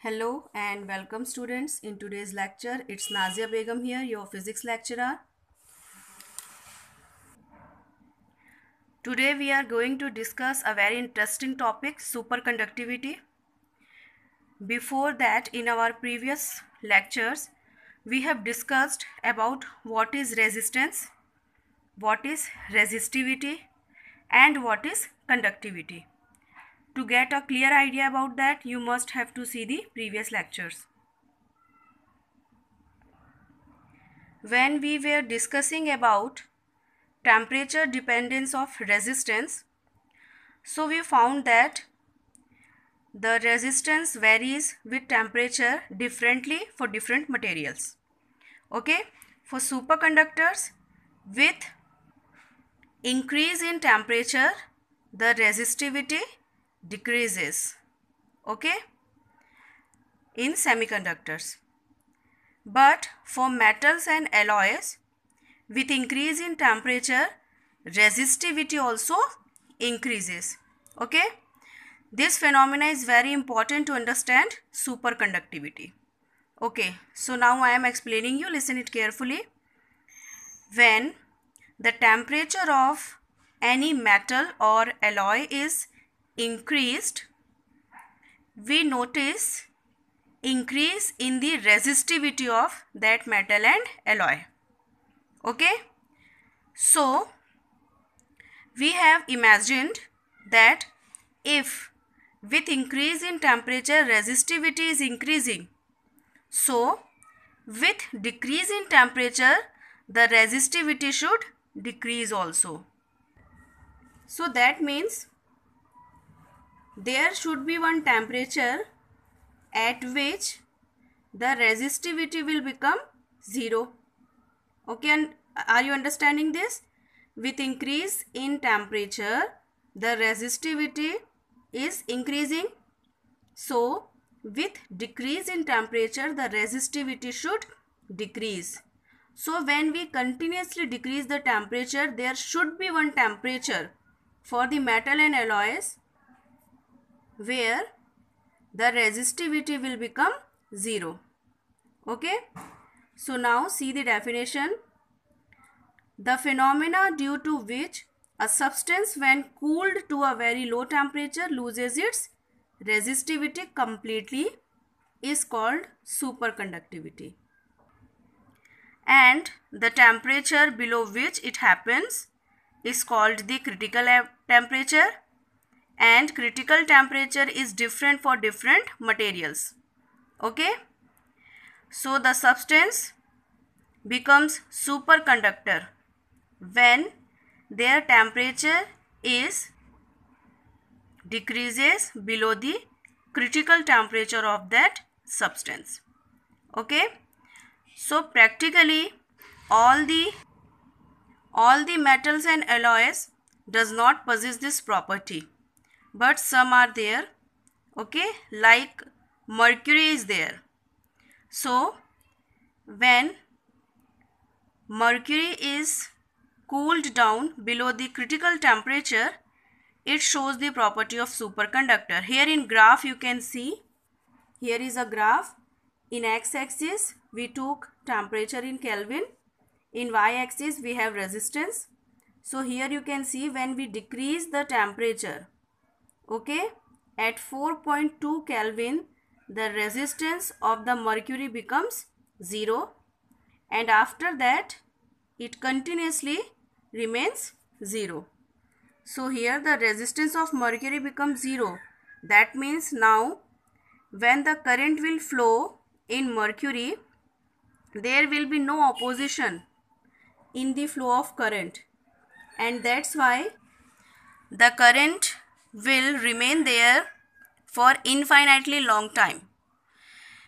Hello and welcome students. In today's lecture, it's Nazia Begum here, your physics lecturer. Today we are going to discuss a very interesting topic, superconductivity. Before that, in our previous lectures, we have discussed about what is resistance, what is resistivity, and what is conductivity. To get a clear idea about that, you must have to see the previous lectures. When we were discussing about temperature dependence of resistance, so we found that the resistance varies with temperature differently for different materials. Okay, for superconductors, with increase in temperature, the resistivity decreases. Okay, in semiconductors. But for metals and alloys, with increase in temperature, resistivity also increases. Okay, this phenomena is very important to understand superconductivity. Okay, so now I am explaining you, listen it carefully. When the temperature of any metal or alloy is increased, we notice increase in the resistivity of that metal and alloy. Okay, so we have imagined that if with increase in temperature resistivity is increasing, so with decrease in temperature the resistivity should decrease also. So that means there should be one temperature at which the resistivity will become 0. Okay, and are you understanding this? With increase in temperature, the resistivity is increasing. So, with decrease in temperature, the resistivity should decrease. So, when we continuously decrease the temperature, there should be one temperature for the metal and alloys where the resistivity will become 0. Okay. So, now see the definition. The phenomena due to which a substance when cooled to a very low temperature loses its resistivity completely is called superconductivity. And the temperature below which it happens is called the critical temperature, and critical temperature is different for different materials. Okay. So the substance becomes superconductor when their temperature is decreases below the critical temperature of that substance. Okay, so practically all the metals and alloys does not possess this property, but some are there. Okay, like mercury is there. So when mercury is cooled down below the critical temperature, it shows the property of superconductor. Here in graph you can see, here is a graph. In x-axis we took temperature in Kelvin, in y-axis we have resistance. So here you can see when we decrease the temperature, okay, at 4.2 Kelvin the resistance of the mercury becomes 0, and after that it continuously remains 0. So here the resistance of mercury becomes 0. That means now when the current will flow in mercury, there will be no opposition in the flow of current, and that's why the current will remain there for infinitely long time.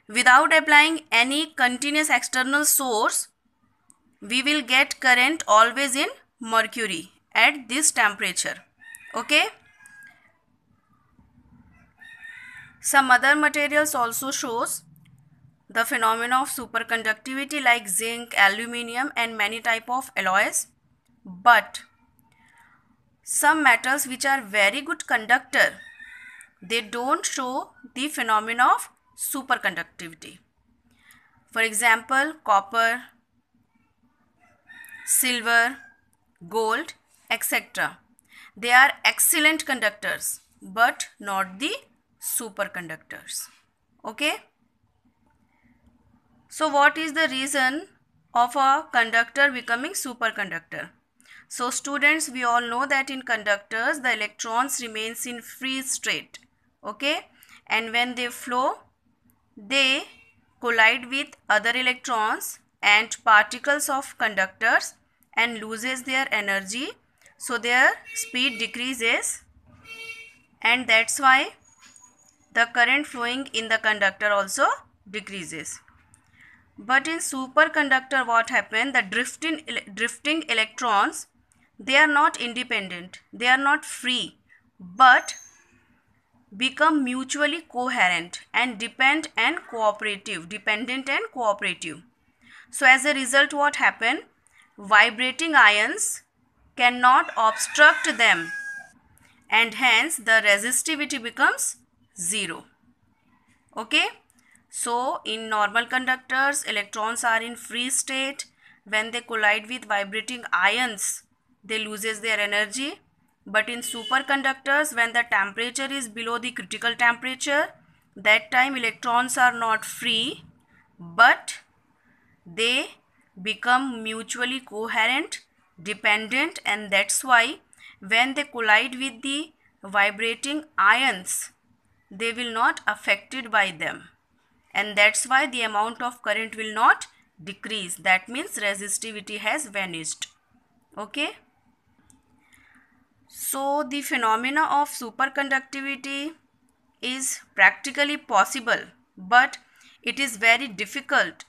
Without applying any continuous external source, we will get current always in mercury at this temperature. Okay. Some other materials also shows the phenomena of superconductivity like zinc, aluminium and many type of alloys. But some metals which are very good conductor, they don't show the phenomena of superconductivity. For example, copper, silver, gold, etc. They are excellent conductors but not the superconductors. Okay. So what is the reason of a conductor becoming superconductor? So students, we all know that in conductors the electrons remains in free state. Okay. And when they flow, they collide with other electrons and particles of conductors and loses their energy, so their speed decreases, and that's why the current flowing in the conductor also decreases. But in superconductor what happens, the drifting electrons, they are not independent, they are not free, but become mutually coherent and dependent and cooperative. So as a result what happen, vibrating ions cannot obstruct them and hence the resistivity becomes 0. Okay. So in normal conductors electrons are in free state. When they collide with vibrating ions they loses their energy. But in superconductors, when the temperature is below the critical temperature, that time electrons are not free but they become mutually coherent, dependent, and that's why when they collide with the vibrating ions they will not affected by them, and that's why the amount of current will not decrease. That means resistivity has vanished. Okay. So the phenomena of superconductivity is practically possible, but it is very difficult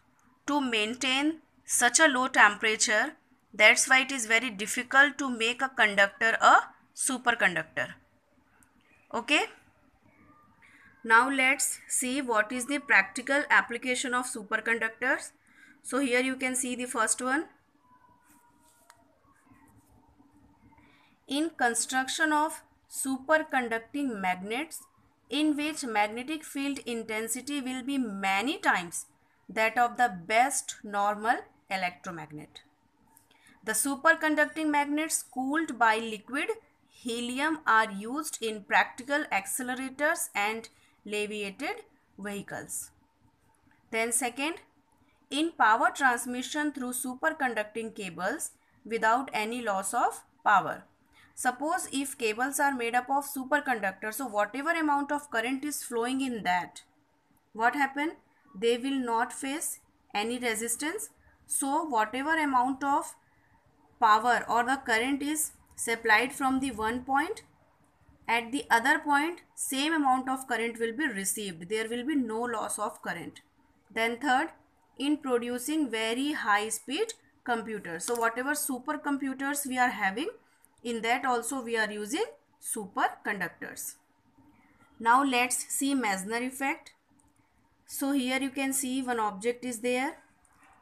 to maintain such a low temperature. That's why it is very difficult to make a conductor a superconductor. Okay. Now let's see what is the practical application of superconductors. So here you can see the first one. In construction of superconducting magnets, in which magnetic field intensity will be many times that of the best normal electromagnet. The superconducting magnets cooled by liquid helium are used in practical accelerators and leviated vehicles. Then second, in power transmission through superconducting cables without any loss of power. Suppose if cables are made up of superconductors, so whatever amount of current is flowing in that, what happen? They will not face any resistance. So whatever amount of power or the current is supplied from the one point, at the other point same amount of current will be received. There will be no loss of current. Then third, in producing very high speed computers. So whatever supercomputers we are having, in that also we are using superconductors. Now let's see Meissner effect. So here you can see one object is there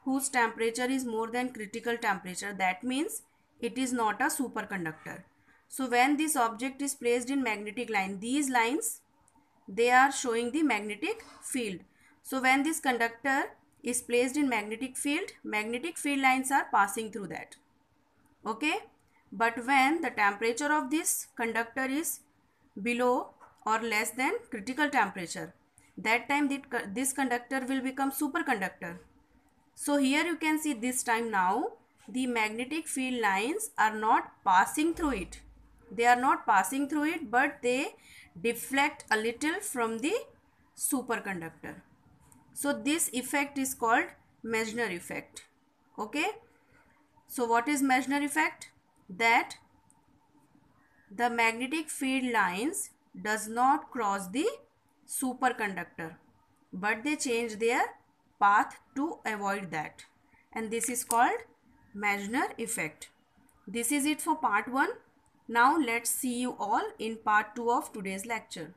whose temperature is more than critical temperature. That means it is not a superconductor. So when this object is placed in magnetic line, these lines, they are showing the magnetic field. So when this conductor is placed in magnetic field lines are passing through that. Okay. But when the temperature of this conductor is below or less than critical temperature, that time this conductor will become superconductor. So here you can see this time now the magnetic field lines are not passing through it. They are not passing through it, but they deflect a little from the superconductor. So this effect is called Meissner effect. Okay. So what is Meissner effect? That the magnetic field lines does not cross the superconductor, but they change their path to avoid that, and this is called Meissner effect. This is it for part 1. Now let's see you all in part 2 of today's lecture.